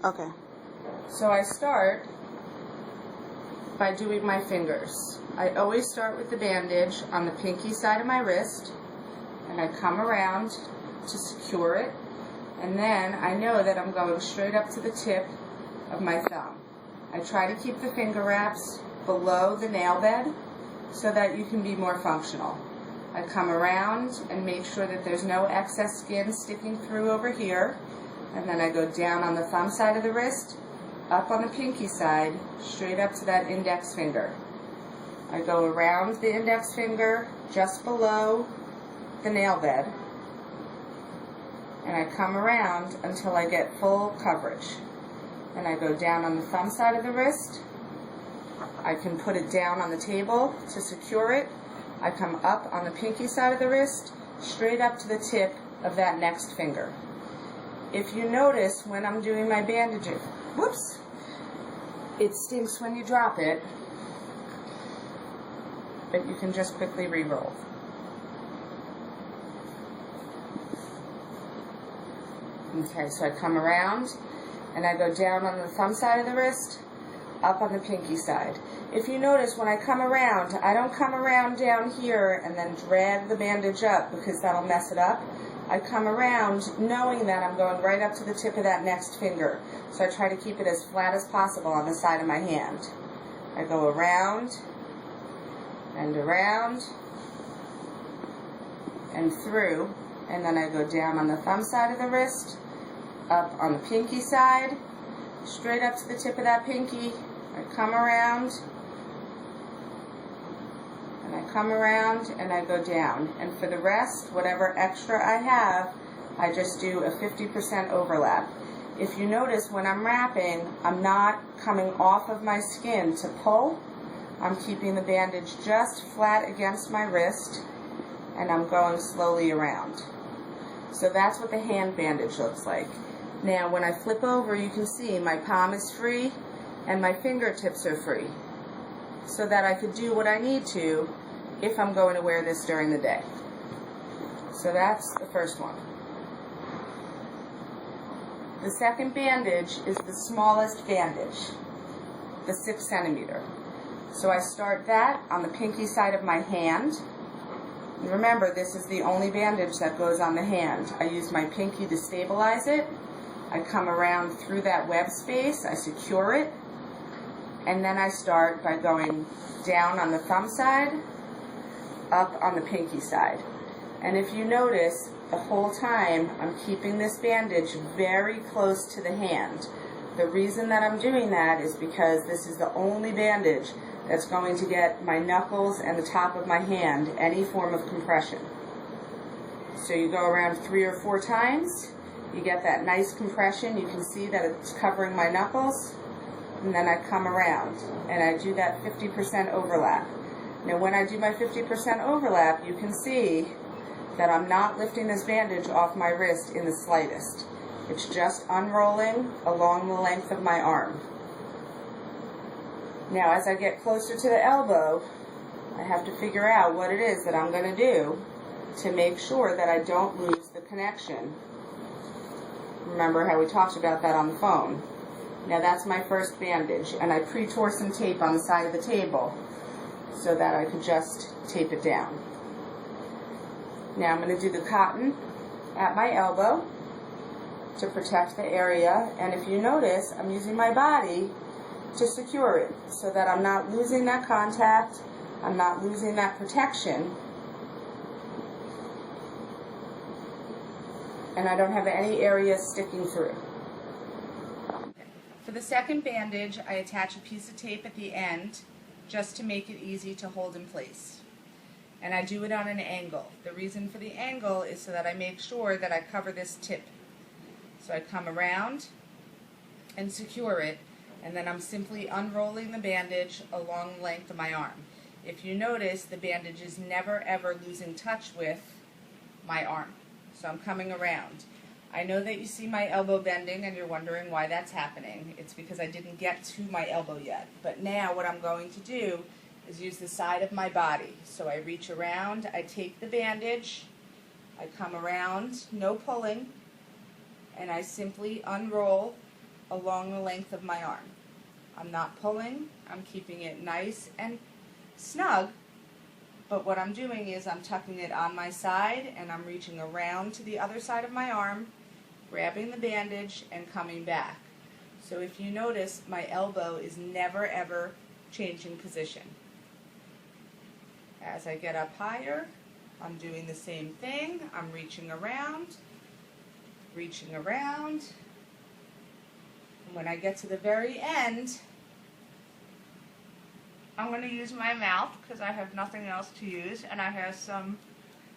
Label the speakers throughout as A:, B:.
A: Okay.
B: So I start by doing my fingers. I always start with the bandage on the pinky side of my wrist, and I come around to secure it, and then I know that I'm going straight up to the tip of my thumb. I try to keep the finger wraps below the nail bed so that you can be more functional. I come around and make sure that there's no excess skin sticking through over here, and then I go down on the thumb side of the wrist, up on the pinky side, straight up to that index finger. I go around the index finger just below the nail bed, and I come around until I get full coverage. And I go down on the thumb side of the wrist. I can put it down on the table to secure it. I come up on the pinky side of the wrist, straight up to the tip of that next finger. If you notice when I'm doing my bandaging, whoops, it stinks when you drop it, but you can just quickly re-roll. Okay, so I come around and I go down on the thumb side of the wrist, up on the pinky side. If you notice, when I come around, I don't come around down here and then drag the bandage up because that'll mess it up. I come around knowing that I'm going right up to the tip of that next finger. So I try to keep it as flat as possible on the side of my hand. I go around and through, and then I go down on the thumb side of the wrist, up on the pinky side, straight up to the tip of that pinky. I come around, and I come around, and I go down. And for the rest, whatever extra I have, I just do a 50% overlap. If you notice, when I'm wrapping, I'm not coming off of my skin to pull. I'm keeping the bandage just flat against my wrist, and I'm going slowly around. So that's what the hand bandage looks like. Now, when I flip over, you can see my palm is free and my fingertips are free, so that I could do what I need to if I'm going to wear this during the day. So that's the first one. The second bandage is the smallest bandage, the 6 centimeter. So I start that on the pinky side of my hand. And remember, this is the only bandage that goes on the hand. I use my pinky to stabilize it. I come around through that web space, I secure it, and then I start by going down on the thumb side, up on the pinky side. And if you notice, the whole time I'm keeping this bandage very close to the hand. The reason that I'm doing that is because this is the only bandage that's going to get my knuckles and the top of my hand any form of compression. So you go around 3 or 4 times, you get that nice compression. You can see that it's covering my knuckles, and then I come around and I do that 50% overlap. Now when I do my 50% overlap, you can see that I'm not lifting this bandage off my wrist in the slightest. It's just unrolling along the length of my arm. Now as I get closer to the elbow, I have to figure out what it is that I'm going to do to make sure that I don't lose the connection. Remember how we talked about that on the phone. Now that's my first bandage, and I pre-tore some tape on the side of the table so that I could just tape it down. Now I'm going to do the cotton at my elbow to protect the area, and if you notice, I'm using my body to secure it so that I'm not losing that contact, I'm not losing that protection, and I don't have any area sticking through. For the second bandage, I attach a piece of tape at the end just to make it easy to hold in place. And I do it on an angle. The reason for the angle is so that I make sure that I cover this tip. So I come around and secure it, and then I'm simply unrolling the bandage along the length of my arm. If you notice, the bandage is never ever losing touch with my arm. So I'm coming around. I know that you see my elbow bending and you're wondering why that's happening. It's because I didn't get to my elbow yet. But now what I'm going to do is use the side of my body. So I reach around, I take the bandage, I come around, no pulling, and I simply unroll along the length of my arm. I'm not pulling, I'm keeping it nice and snug, but what I'm doing is I'm tucking it on my side and I'm reaching around to the other side of my arm, grabbing the bandage and coming back. So if you notice, my elbow is never ever changing position. As I get up higher, I'm doing the same thing. I'm reaching around. And when I get to the very end, I'm going to use my mouth because I have nothing else to use, and I have some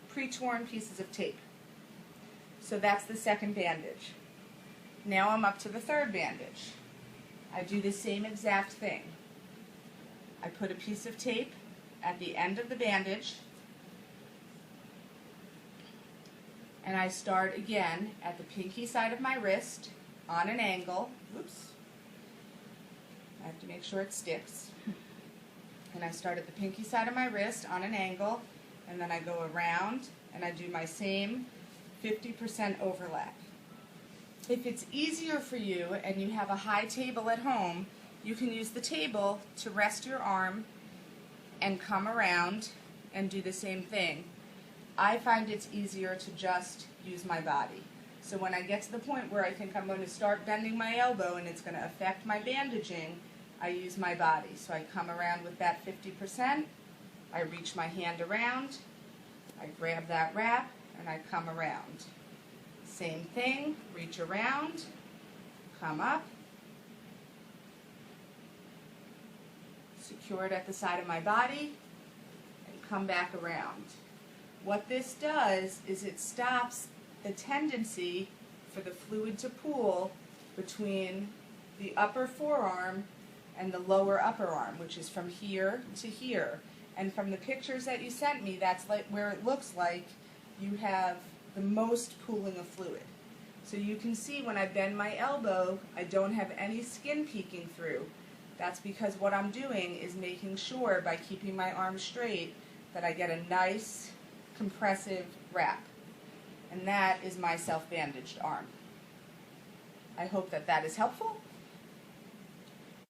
B: pre-torn pieces of tape. So that's the second bandage. Now I'm up to the third bandage. I do the same exact thing. I put a piece of tape at the end of the bandage, and I start again at the pinky side of my wrist on an angle. Oops. I have to make sure it sticks. And I start at the pinky side of my wrist on an angle, and then I go around and I do my same 50% overlap. If it's easier for you and you have a high table at home, you can use the table to rest your arm and come around and do the same thing. I find it's easier to just use my body. So when I get to the point where I think I'm going to start bending my elbow and it's going to affect my bandaging, I use my body. So I come around with that 50%, I reach my hand around, I grab that wrap, and I come around. Same thing, reach around, come up, secure it at the side of my body, and come back around. What this does is it stops the tendency for the fluid to pool between the upper forearm and the lower upper arm, which is from here to here. And from the pictures that you sent me, that's like where it looks like you have the most pooling of fluid. So you can see when I bend my elbow, I don't have any skin peeking through. That's because what I'm doing is making sure by keeping my arm straight that I get a nice compressive wrap. And that is my self-bandaged arm. I hope that that is helpful.